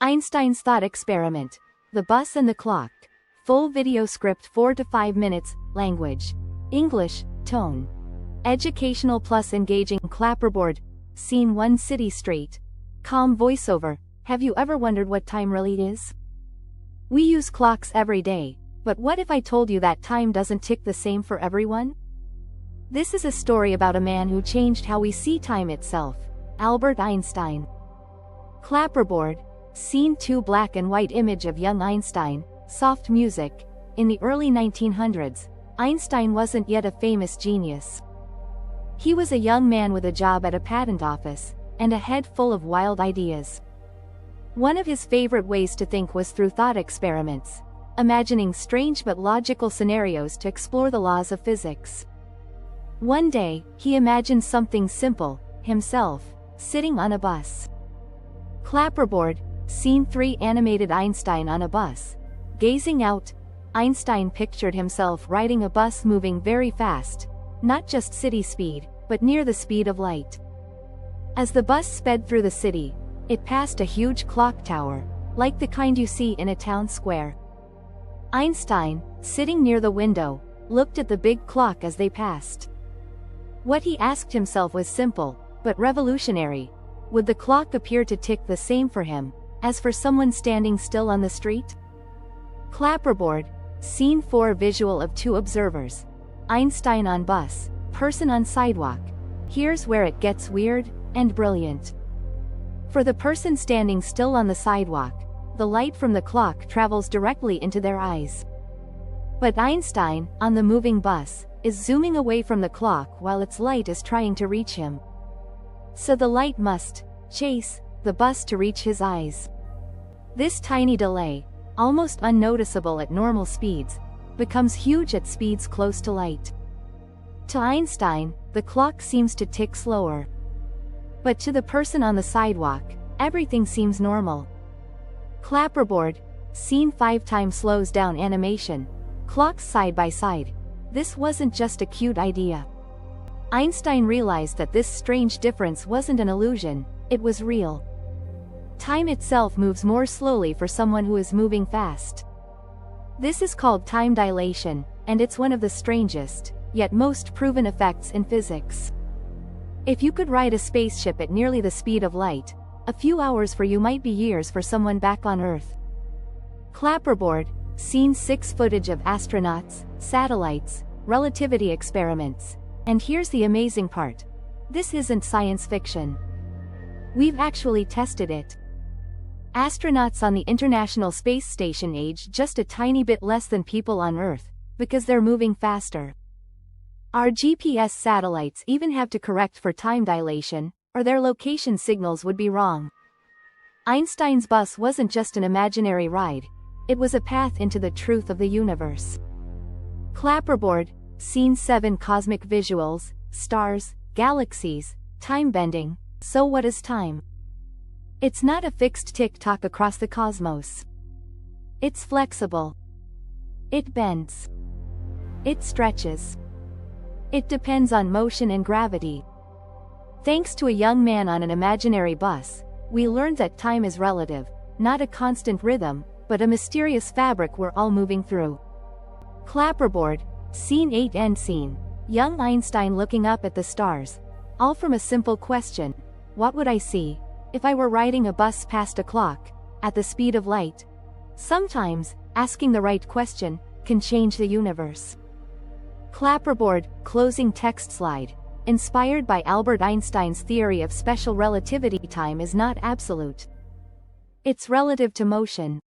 Einstein's thought experiment. The bus and the clock. Full video script 4 to 5 minutes. Language: English. Tone: educational plus engaging. Clapperboard. Scene 1. City street. Calm voiceover. Have you ever wondered what time really is? We use clocks every day, but what if I told you that time doesn't tick the same for everyone? This is a story about a man who changed how we see time itself. Albert Einstein. Clapperboard. Scene 2. Black and white image of young Einstein. Soft music. In the early 1900s, Einstein wasn't yet a famous genius. He was a young man with a job at a patent office, and a head full of wild ideas. One of his favorite ways to think was through thought experiments, imagining strange but logical scenarios to explore the laws of physics. One day, he imagined something simple: himself, sitting on a bus. Clapperboard. Scene 3. Animated Einstein on a bus. Gazing out, Einstein pictured himself riding a bus moving very fast, not just city speed, but near the speed of light. As the bus sped through the city, it passed a huge clock tower, like the kind you see in a town square. Einstein, sitting near the window, looked at the big clock as they passed. What he asked himself was simple, but revolutionary: would the clock appear to tick the same for him as for someone standing still on the street? Clapperboard. Scene 4. Visual of 2 observers. Einstein on bus, person on sidewalk. Here's where it gets weird and brilliant. For the person standing still on the sidewalk, the light from the clock travels directly into their eyes. But Einstein, on the moving bus, is zooming away from the clock while its light is trying to reach him. So the light must chase the bus to reach his eyes. This tiny delay, almost unnoticeable at normal speeds, becomes huge at speeds close to light. To Einstein, the clock seems to tick slower. But to the person on the sidewalk, everything seems normal. Clapperboard. Scene 5. Time slows down animation. Clocks side by side. This wasn't just a cute idea. Einstein realized that this strange difference wasn't an illusion, it was real. Time itself moves more slowly for someone who is moving fast. This is called time dilation, and it's one of the strangest, yet most proven effects in physics. If you could ride a spaceship at nearly the speed of light, a few hours for you might be years for someone back on Earth. Clapperboard. Scene 6. Footage of astronauts, satellites, relativity experiments. And here's the amazing part. This isn't science fiction. We've actually tested it. Astronauts on the International Space Station age just a tiny bit less than people on Earth, because they're moving faster. Our GPS satellites even have to correct for time dilation, or their location signals would be wrong. Einstein's bus wasn't just an imaginary ride, it was a path into the truth of the universe. Clapperboard. Scene 7. Cosmic visuals, stars, galaxies, time bending. So what is time? It's not a fixed tick-tock across the cosmos. It's flexible. It bends. It stretches. It depends on motion and gravity. Thanks to a young man on an imaginary bus, we learned that time is relative, not a constant rhythm, but a mysterious fabric we're all moving through. Clapperboard. Scene 8. End scene. Young Einstein looking up at the stars. All from a simple question: what would I see if I were riding a bus past a clock at the speed of light? Sometimes, asking the right question can change the universe. Clapperboard. Closing text slide. Inspired by Albert Einstein's theory of special relativity, time is not absolute. It's relative to motion.